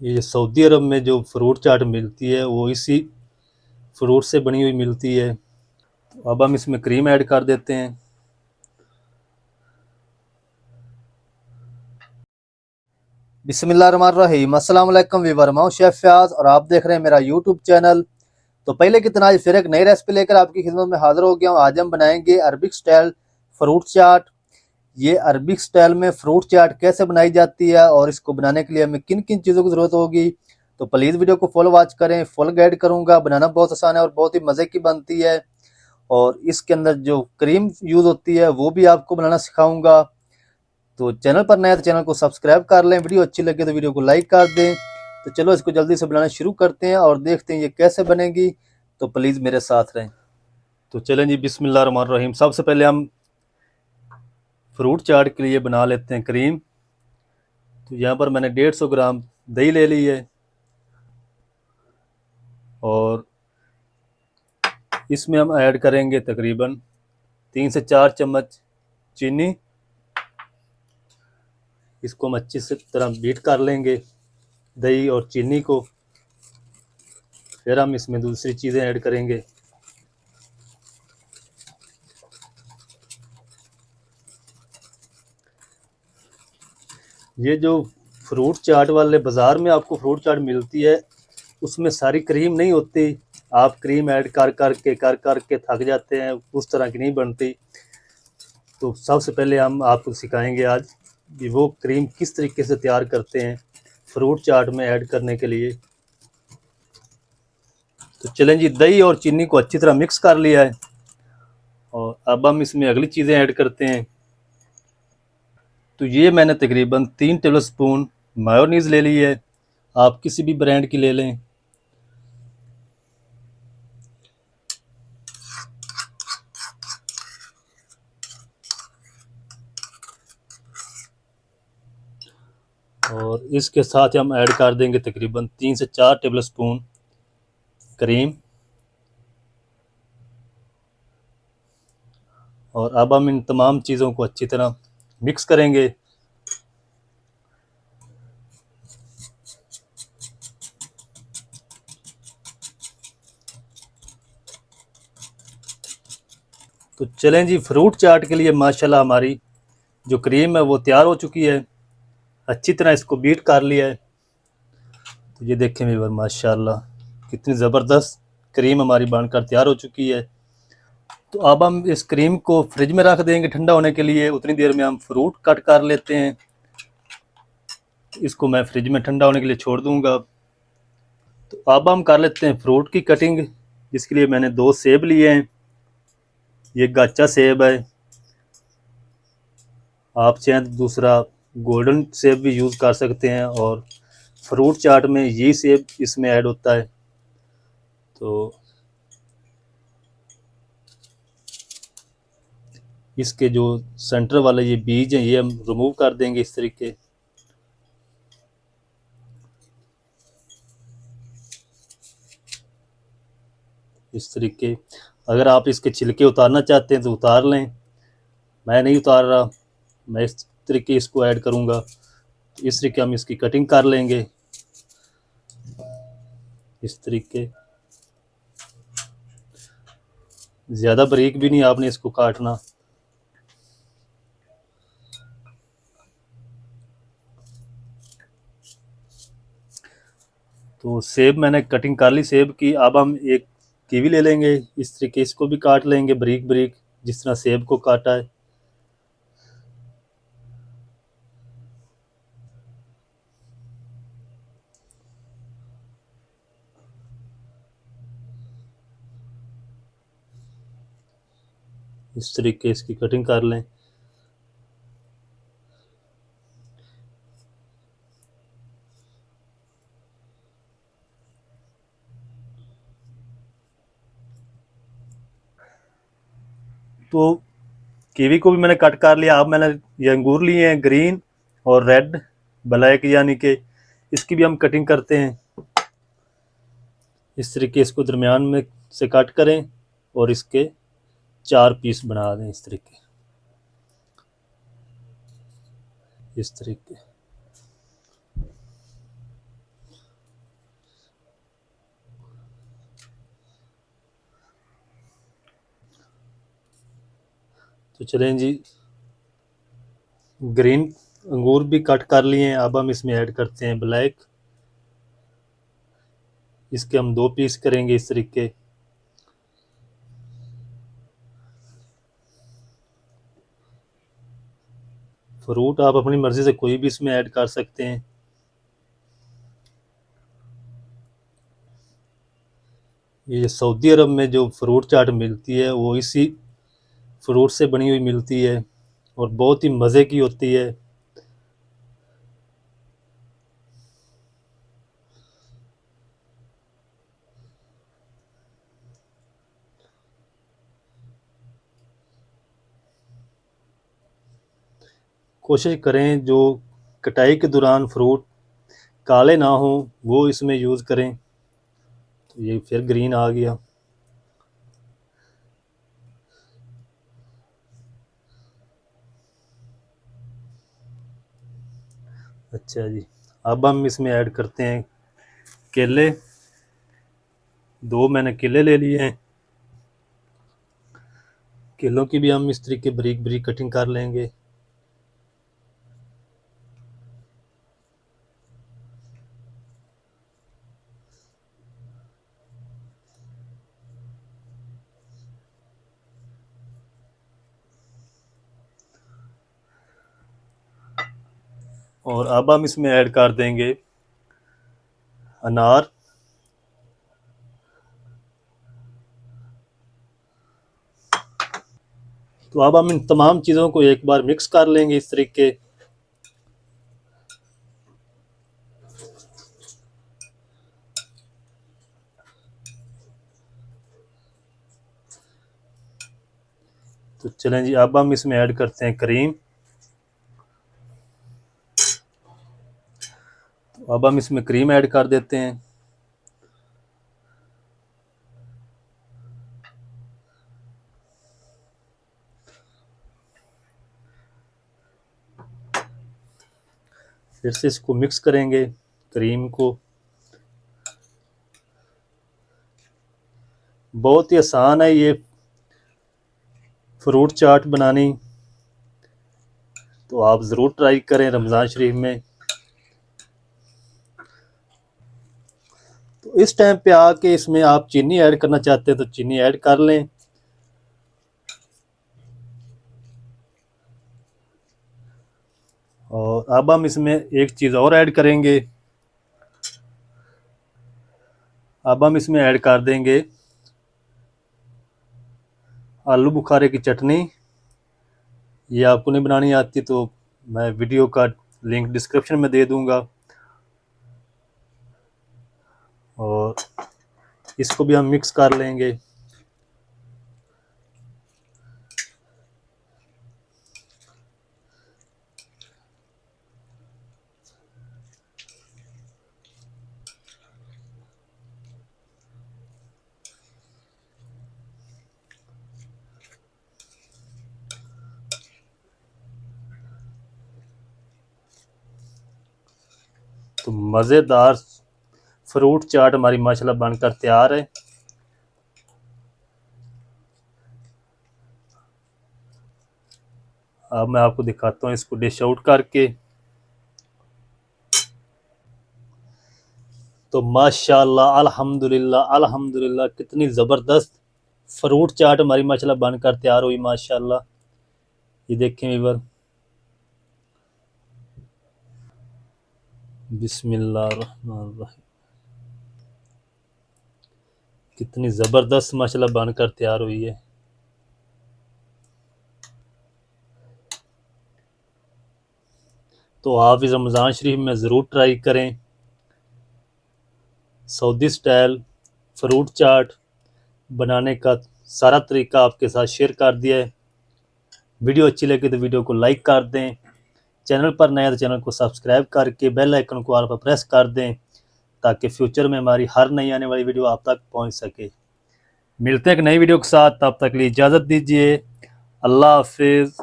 ये सऊदी अरब में जो फ्रूट चाट मिलती है वो इसी फ्रूट से बनी हुई मिलती है। तो अब हम इसमें क्रीम ऐड कर देते हैं। बिस्मिल्लाहिर्रहमानिर्रहीम, अस्सलाम वालेकुम वीवर, मैं हूं शेफ फयाज और आप देख रहे हैं मेरा यूट्यूब चैनल। तो पहले की तरह आज फिर एक नई रेसिपी लेकर आपकी खिदमत में हाजिर हो गया हूं। आज हम बनाएंगे अरबिक स्टाइल फ्रूट चाट। ये अरबिक स्टाइल में फ्रूट चाट कैसे बनाई जाती है और इसको बनाने के लिए हमें किन किन चीज़ों की ज़रूरत होगी, तो प्लीज़ वीडियो को फुल वॉच करें। फुल गाइड करूंगा। बनाना बहुत आसान है और बहुत ही मज़े की बनती है। और इसके अंदर जो क्रीम यूज़ होती है वो भी आपको बनाना सिखाऊंगा। तो चैनल पर नया तो चैनल को सब्सक्राइब कर लें। वीडियो अच्छी लगे तो वीडियो को लाइक कर दें। तो चलो इसको जल्दी से बनाना शुरू करते हैं और देखते हैं ये कैसे बनेगी। तो प्लीज़ मेरे साथ रहें। तो चलें जी, बिस्मिल्लाहिर्रहमानिर्रहीम। सबसे पहले हम फ्रूट चाट के लिए बना लेते हैं क्रीम। तो यहाँ पर मैंने 150 ग्राम दही ले ली है और इसमें हम ऐड करेंगे तकरीबन 3 से 4 चम्मच चीनी। इसको हम अच्छी से तरह बीट कर लेंगे, दही और चीनी को। फिर हम इसमें दूसरी चीज़ें ऐड करेंगे। ये जो फ्रूट चाट वाले बाज़ार में आपको फ्रूट चाट मिलती है उसमें सारी क्रीम नहीं होती। आप क्रीम ऐड कर के थक जाते हैं, उस तरह की नहीं बनती। तो सबसे पहले हम आपको सिखाएंगे आज कि वो क्रीम किस तरीके से तैयार करते हैं फ्रूट चाट में ऐड करने के लिए। तो चलें जी, दही और चीनी को अच्छी तरह मिक्स कर लिया है और अब हम इसमें अगली चीज़ें ऐड करते हैं। तो ये मैंने तकरीबन 3 टेबल स्पून मायोनीज़ ले ली है। आप किसी भी ब्रांड की ले लें। और इसके साथ हम ऐड कर देंगे तकरीबन 3 से 4 टेबल स्पून क्रीम। और अब हम इन तमाम चीज़ों को अच्छी तरह मिक्स करेंगे। तो चलें जी, फ्रूट चाट के लिए माशाल्लाह हमारी जो क्रीम है वो तैयार हो चुकी है। अच्छी तरह इसको बीट कर लिया है। तो ये देखें व्यूअर, माशाल्लाह कितनी ज़बरदस्त क्रीम हमारी बनकर तैयार हो चुकी है। तो अब हम इस क्रीम को फ्रिज में रख देंगे ठंडा होने के लिए। उतनी देर में हम फ्रूट कट कर लेते हैं। इसको मैं फ्रिज में ठंडा होने के लिए छोड़ दूंगा। तो अब हम कर लेते हैं फ्रूट की कटिंग, जिसके लिए मैंने 2 सेब लिए हैं। ये गाचा सेब है। आप चाहें तो दूसरा गोल्डन सेब भी यूज़ कर सकते हैं और फ्रूट चाट में ये सेब इसमें ऐड होता है। तो इसके जो सेंटर वाले ये बीज हैं ये हम रिमूव कर देंगे इस तरीके। इस तरीके अगर आप इसके छिलके उतारना चाहते हैं तो उतार लें। मैं नहीं उतार रहा, मैं इस तरीके इसको ऐड करूँगा। इस तरीके हम इसकी कटिंग कर लेंगे इस तरीके। ज़्यादा बारीक भी नहीं आपने इसको काटना। तो सेब मैंने कटिंग कर ली सेब की। अब हम एक कीवी ले लेंगे, इस तरीके इसको भी काट लेंगे बारीक बारीक, जिस तरह सेब को काटा है। इस तरीके इसकी कटिंग कर लें। तो कीवी को भी मैंने कट कर लिया। अब मैंने ये अंगूर लिए हैं ग्रीन और रेड, ब्लैक यानी कि इसकी भी हम कटिंग करते हैं। इस तरीके इसको दरमियान में से कट करें और इसके 4 पीस बना दें इस तरीके। इस तरीके तो चलें जी, ग्रीन अंगूर भी कट कर लिए हैं। अब हम इसमें ऐड करते हैं ब्लैक। इसके हम 2 पीस करेंगे इस तरीके। फ्रूट आप अपनी मर्ज़ी से कोई भी इसमें ऐड कर सकते हैं। ये सऊदी अरब में जो फ्रूट चाट मिलती है वो इसी फ्रूट से बनी हुई मिलती है और बहुत ही मज़े की होती है। कोशिश करें जो कटाई के दौरान फ्रूट काले ना हो वो इसमें यूज़ करें। तो ये फिर ग्रीन आ गया। अच्छा जी, अब हम इसमें ऐड करते हैं केले। 2 मैंने केले ले लिए हैं। केलों की भी हम इस तरीके बारीक बारीक कटिंग कर लेंगे। और अब हम इसमें ऐड कर देंगे अनार। तो अब हम इन तमाम चीज़ों को एक बार मिक्स कर लेंगे इस तरीके। तो चलें जी, अब हम इसमें ऐड करते हैं क्रीम। तो अब हम इसमें क्रीम ऐड कर देते हैं। फिर से इसको मिक्स करेंगे क्रीम को। बहुत ही आसान है ये फ्रूट चाट बनानी, तो आप ज़रूर ट्राई करें रमज़ान शरीफ में। तो इस टाइम पे आके इसमें आप चीनी ऐड करना चाहते हैं तो चीनी ऐड कर लें। और अब हम इसमें एक चीज़ और ऐड करेंगे। अब हम इसमें ऐड कर देंगे आलू बुखारे की चटनी। ये आपको नहीं बनानी आती तो मैं वीडियो का लिंक डिस्क्रिप्शन में दे दूंगा। और इसको भी हम मिक्स कर लेंगे। तो मज़ेदार फ्रूट चाट हमारी माशाल्लाह बनकर तैयार है। अब मैं आपको दिखाता हूँ इसको डिश आउट करके। तो माशाल्लाह अल्हम्दुलिल्लाह अल्हम्दुलिल्लाह कितनी ज़बरदस्त फ्रूट चाट हमारी माशाल्लाह बनकर तैयार हुई माशाल्लाह। ये देखें व्यूअर, बिस्मिल्लाहिर्रहमानिर्रहीम, कितनी ज़बरदस्त माशाल्लाह बनकर तैयार हुई है। तो आप इस रमज़ान शरीफ में ज़रूर ट्राई करें। सऊदी स्टाइल फ्रूट चाट बनाने का सारा तरीका आपके साथ शेयर कर दिया है। वीडियो अच्छी लगी तो वीडियो को लाइक कर दें। चैनल पर नए तो चैनल को सब्सक्राइब करके बेल आइकन को ऑल पर प्रेस कर दें ताकि फ्यूचर में हमारी हर नई आने वाली वीडियो आप तक पहुंच सके। मिलते हैं एक नई वीडियो के साथ, तब तक के लिए इजाज़त दीजिए। अल्लाह हाफिज़।